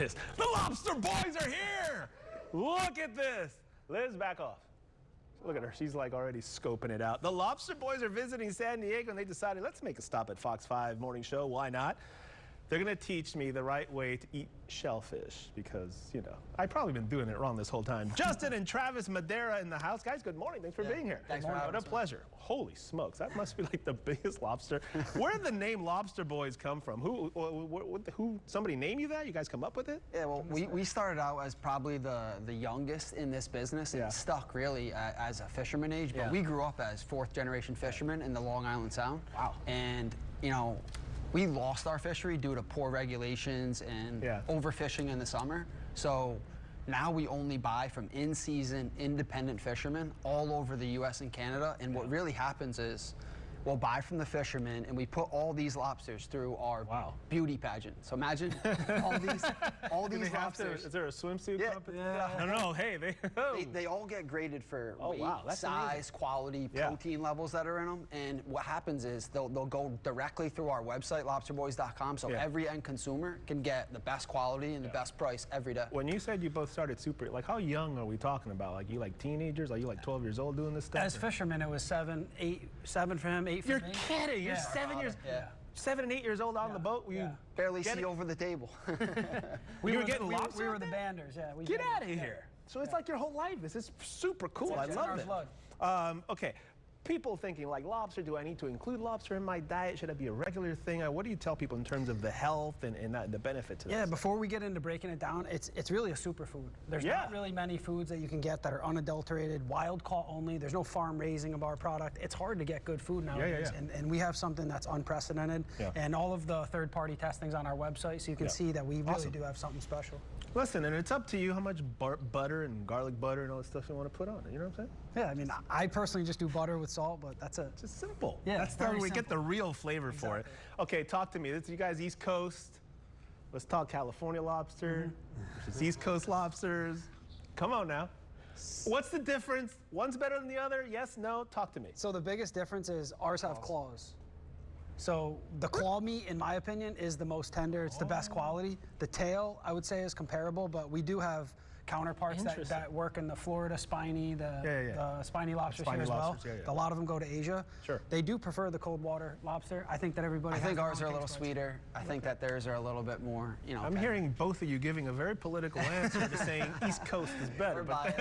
this. The Lobster Boys are here! Look at this. Liz, back off. Look at her. She's like already scoping it out. The Lobster Boys are visiting San Diego, and they decided, let's make a stop at Fox 5 Morning Show. Why not? They're going to teach me the right way to eat shellfish because, you know, I've probably been doing it wrong this whole time. Justin and Travis Madera in the house. Guys, good morning. Thanks for being here. Thanks for having us. What a pleasure. Holy smokes. That must be like the biggest lobster. Where did the name Lobster Boys come from? Who somebody name you that? You guys come up with it? Yeah, well, we started out as probably the youngest in this business and stuck really as a fisherman age, but we grew up as fourth-generation fishermen in the Long Island Sound. Wow. And, you know, we lost our fishery due to poor regulations and overfishing in the summer. So now we only buy from in-season independent fishermen all over the US and Canada. And what really happens is we'll buy from the fishermen and we put all these lobsters through our beauty pageant. So imagine all these lobsters. Is there a swimsuit company? No, hey, they all get graded for weight, size, amazing. quality, protein levels that are in them. And what happens is they'll go directly through our website, lobsterboys.com, so every end consumer can get the best quality and the best price every day. When you said you both started super, like how young are we talking about? Like you like teenagers? Are you like 12 years old doing this stuff? As fishermen, it was 7 for him, 8 for me. You're kidding. You're 7 and 8 years old on the boat. You barely see over the table. We were getting lobster. We were the banders, Get out of here. So it's like your whole life. This is super cool. I love it. Okay. People thinking like lobster, do I need to include lobster in my diet? Should it be a regular thing? What do you tell people in terms of the health and the benefit to this? Yeah, before we get into breaking it down, it's really a superfood. There's not really many foods that you can get that are unadulterated, wild caught only. There's no farm raising of our product. It's hard to get good food nowadays. And we have something that's unprecedented. And all of the third-party testing's on our website, so you can see that we really do have something special. Listen, and it's up to you how much butter and garlic butter and all that stuff you want to put on it. You know what I'm saying? Yeah, I mean, I personally just do butter with salt, but that's it. Just simple. Yeah, that's where we get the real flavor for it. Okay, talk to me. You guys East Coast. Let's talk California lobster versus East Coast lobsters. Come on now. What's the difference? One's better than the other? Yes, no? Talk to me. So the biggest difference is ours have claws. So the claw meat, in my opinion, is the most tender. It's the best quality. The tail, I would say, is comparable, but we do have counterparts that work in the Florida spiny, the spiny lobsters here as well. A lot of them go to Asia. Sure. They do prefer the cold water lobster. I think that everybody. I think ours are a little sweeter. I think that theirs are a little bit more, you know. I'm hearing both of you giving a very political answer to saying East Coast is better. But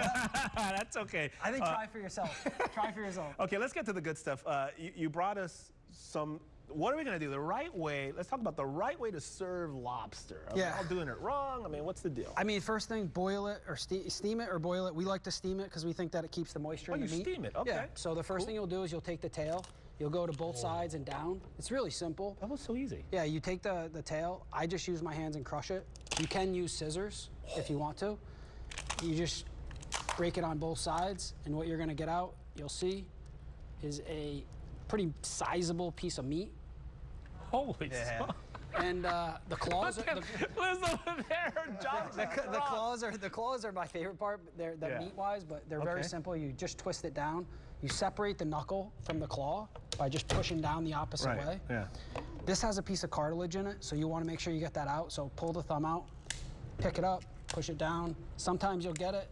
that's okay. I think try for yourself. Try for yourself. Okay, let's get to the good stuff. You brought us some. What are we going to do? The right way, let's talk about the right way to serve lobster. Are we all doing it wrong? I mean, what's the deal? I mean, first thing, boil it or steam it or boil it. We like to steam it because we think that it keeps the moisture in the meat. You steam it, okay. Yeah, so the first thing you'll do is you'll take the tail. You'll go to both sides and down. It's really simple. That was so easy. Yeah, you take the tail. I just use my hands and crush it. You can use scissors if you want to. You just break it on both sides, and what you're going to get out, you'll see, is a pretty sizable piece of meat. Holy smokes. And the claws. Liz over there, the claws are my favorite part. They're meat-wise, but they're very simple. You just twist it down. You separate the knuckle from the claw by just pushing down the opposite way. Yeah. This has a piece of cartilage in it, so you want to make sure you get that out. So pull the thumb out, pick it up, push it down. Sometimes you'll get it.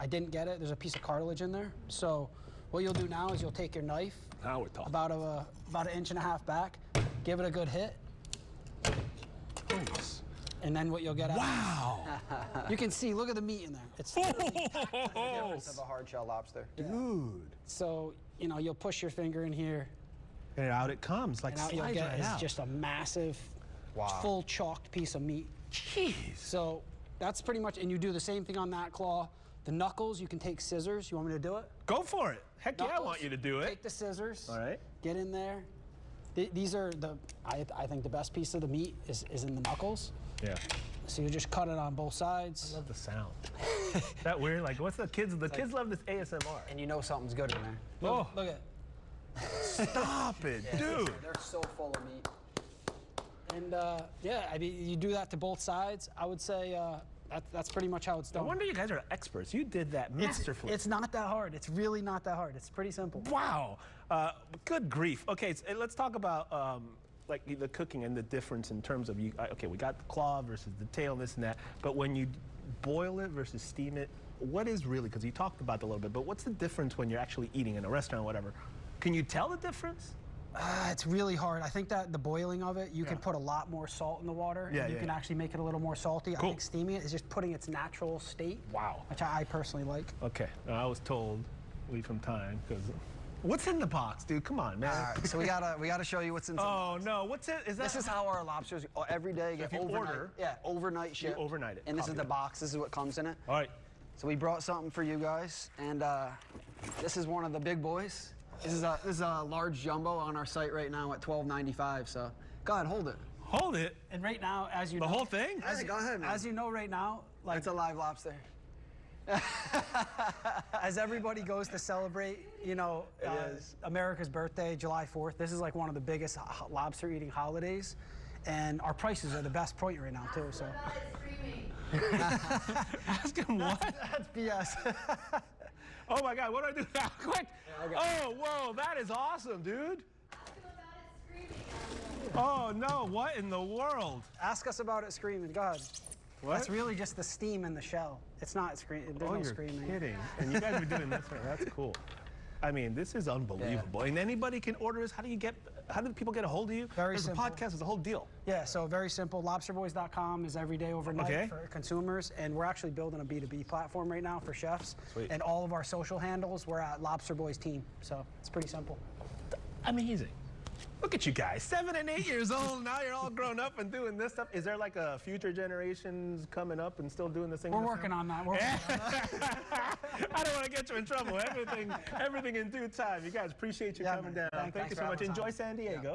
I didn't get it. There's a piece of cartilage in there. So what you'll do now is you'll take your knife, now we're talking. about an inch and a half back, give it a good hit. And then what you'll get out. Wow! You can see, look at the meat in there. It's the difference of a hard shell lobster. Dude. So, you know, you'll push your finger in here. And out it comes, like slides right out. It's just a massive, full chalked piece of meat. Jeez. So that's pretty much, and you do the same thing on that claw. The knuckles, you can take scissors. You want me to do it? Go for it. Heck yeah, I want you to do it. Take the scissors. All right. Get in there. These are I think the best piece of the meat is in the knuckles. Yeah. So you just cut it on both sides. I love the sound. That weird, like what's the kids love this ASMR. And you know something's good in there. Look at Stop it, dude. They're so full of meat. And yeah, I mean, you do that to both sides. I would say that's pretty much how it's done. No wonder you guys are experts. You did that masterfully. It's not that hard. It's really not that hard. It's pretty simple. Wow. Good grief. Okay, so let's talk about like the cooking and the difference in terms of okay, we got the claw versus the tail, this and that, but when you boil it versus steam it, what is really, because you talked about it a little bit, but what's the difference when you're actually eating in a restaurant or whatever? Can you tell the difference? It's really hard. I think that the boiling of it, you can put a lot more salt in the water, and you can actually make it a little more salty. Cool. I think steaming it is just putting its natural state. Wow. Which I personally like. Okay, I was told, leave from time, because what's in the box, dude? Come on, man. All right, so we gotta show you what's in. Oh no, what's it? Is that? This is how our lobsters every day get overnight. Overnight shipped. You overnight it. And this is the box. This is what comes in it. All right. So we brought something for you guys, and this is one of the big boys. This is a large jumbo on our site right now at $12.95. So go ahead, hold it. Hold it. And right now, as you know, the whole thing. Go ahead, man. As you know, right now, like It's a live lobster. as everybody goes to celebrate, America's birthday, July 4th. This is like one of the biggest lobster eating holidays, and our prices are the best point right now too. So. Ask him what? That's BS. Oh my God, what do I do now? Quick! Oh, whoa, that is awesome, dude. Oh no, what in the world? Ask us about it screaming. Go ahead. What? That's really just the steam in the shell. It's not screaming. There's no screaming. You're kidding. And you guys are doing this right? That's cool. I mean, this is unbelievable. And anybody can order this. How do people get a hold of you? Very simple. There's a podcast, it's a whole deal. Yeah, so very simple. Lobsterboys.com is every day overnight for consumers, and we're actually building a B2B platform right now for chefs. Sweet. And all of our social handles, we're at Lobster Boys Team. So it's pretty simple. Amazing. Look at you guys, 7 and 8 years old. Now you're all grown up and doing this stuff. Is there like a future generations coming up and still doing this thing? We're working on that. I don't want to get you in trouble. Everything in due time. You guys, appreciate you coming down. Thank you so much. Enjoy San Diego.